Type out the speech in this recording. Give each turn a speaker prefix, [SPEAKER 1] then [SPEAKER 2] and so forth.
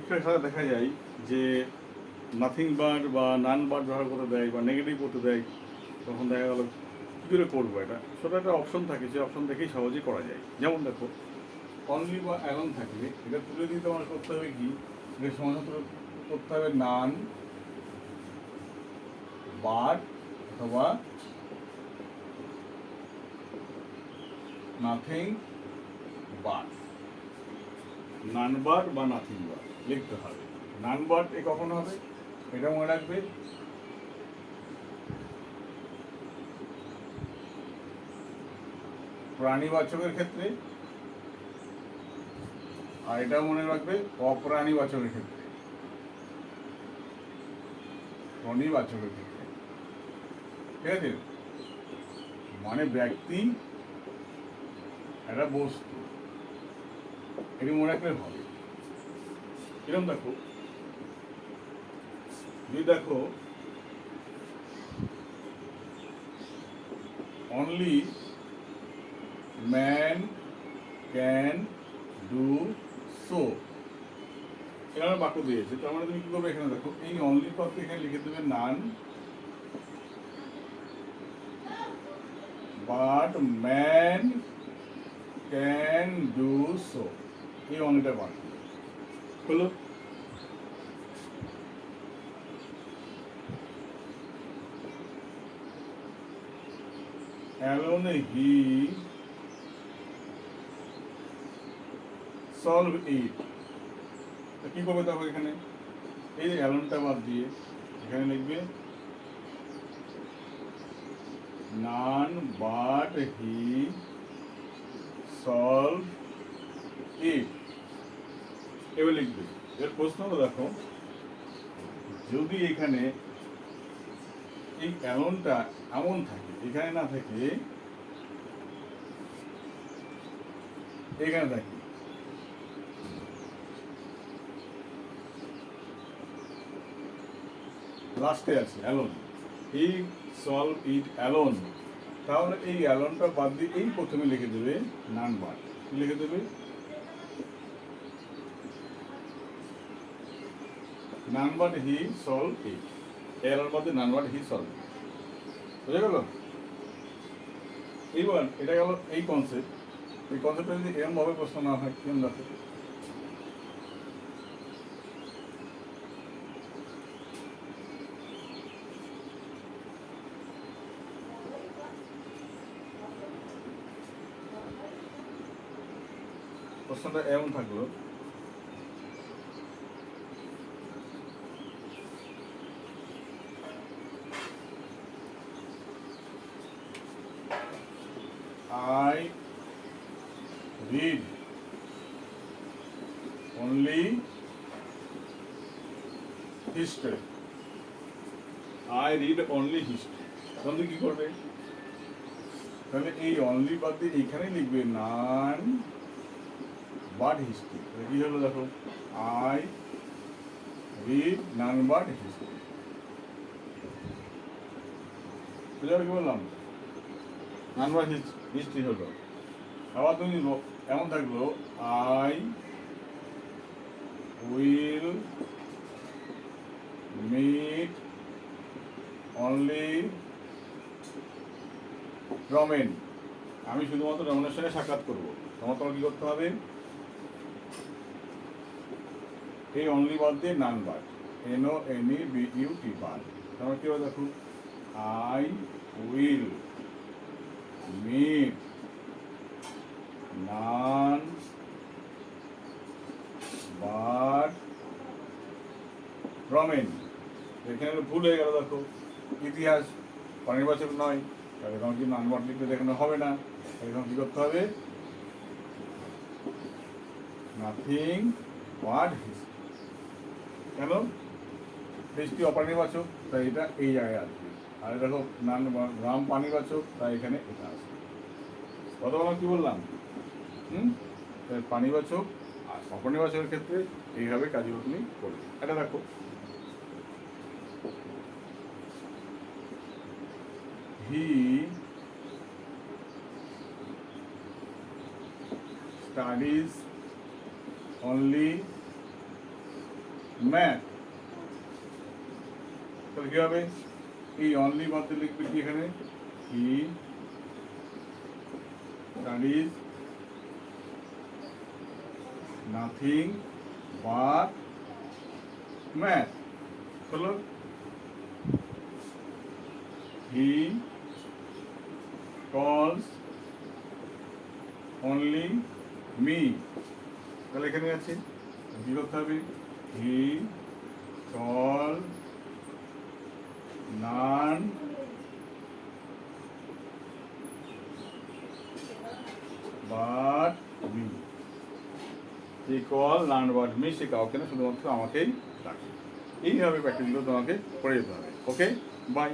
[SPEAKER 1] পরীক্ষার খাতা দেখা যায় যে নাথিং বার্ড বা নান বার্ড ব্যবহার করতে দেয় বা নেগেটিভ করতে দেয়, তখন দেখা গেল কী করে করবো এটা। সেটা একটা অপশন থাকে, সেই অপশন থেকেই সহজেই করা যায়। যেমন দেখো, অনলি বা অ্যালন থাকলে এটা তুলে দিতে আমার করতে হবে কি, এটা সমাধান করতে হবে নান বার্ড অথবা নাথিং বার্ড। নান বার্ড বা নাথিং বার্ড লিখতে হবে। নান বার্ড এ কখন হবে এটা মনে রাখবে, প্রাণীবাচকের ক্ষেত্রে, আর এটা মনে রাখবে অপ্রাণীবাচকের ক্ষেত্রে, প্রাণীবাচকের ক্ষেত্রে। ঠিক আছে, মানে ব্যক্তি একটা বস্তু, এটি মনে রাখলে হবে। এরকম দেখো, যদি দেখো only man can do so, এখানে বাক্য দিয়েছে। তার মানে তুমি কি করবে, এখানে দেখো এই অনলি পদকে এখানে লিখে দেবে none but man can do so, এই অনলিটা বাক্য হলো। অ্যালোন হি সলভ ইট, কি করবে দেখো এখানে এই যে অ্যালোনটা বাদ দিয়ে এখানে লিখবে none but he solve it, এবার লিখবে। এর প্রশ্ন হলো দেখো, যদি এখানে এই অ্যালোনটা এমন থাকে, এখানে না থাকে এখানে থাকে, লাস্টে আছে alone, he solve it alone, তাহলে এই অ্যালোনটা বাদ দিয়ে এই প্রথমে লিখে দেবে নান বাট, লিখে দেবে none but he solve it, alone বাদ দিয়ে none but he solve it. বুঝে গেল? এইবার এটা গেল এই কনসেপ্ট। এই কনসেপ্টটা যদি এরকমভাবে প্রশ্ন না হয়, কেমন দেখো, প্রশ্নটা এমন থাকলো, I read only history. I read only history. তাহলে কি করবে, তাহলে এই অনলি বাদ দিয়ে এইখানে লিখবে নান বাট হিস্ট্রি। কি হলো দেখো, I read none but history. বুঝতে কি বললাম, নান বাট হিস্ট্রি হলো। আবার তুমি এমন থাকলো, I will meet only Ramen, আমি শুধুমাত্র রমেনের সঙ্গে সাক্ষাৎ করবো। তোমার কি করতে হবে, এই অনলি বাদ দিয়ে নান বাদ, NONEBUT বাদ। তোমার কি হবে দেখো, I will meet none but Ramen. এখানে ভুল হয়ে গেল দেখো, ইতিহাস প্রাণীবাচক নয়, তাহলে তখন কি নান বাট লিখতে দেখানো হবে না, এখন কি করতে হবে, নাথিং বাট হিস্ট্রি। কেন, হিস্ট্রি অপ্রাণীবাচক, তাই এটা এই জায়গায় আসবে। আর দেখো নান রাম প্রাণীবাচক, তাই এখানে এটা আসবে। কত বললাম, কি বললাম, প্রাণীবাচক আর অপ্রাণীবাচকের ক্ষেত্রে এইভাবে কাজগুলো তুমি করবে। এটা দেখো, হি স্টাডিজ অনলি ম্যাথ। তাহলে কি হবে? এই অনলি বাদ দিয়ে লিখবে কি এখানে? He studies nothing but math. হলো হি কলস অনলি মি। তাহলে এখানে আছে কি করতে হবে? He call none but me. He call none but me, সে কাউকে না, শুধুমাত্র আমাকেই ডাকে। এইভাবে প্র্যাকটিসগুলো তোমাকে করে যেতে হবে। ওকে, বাই।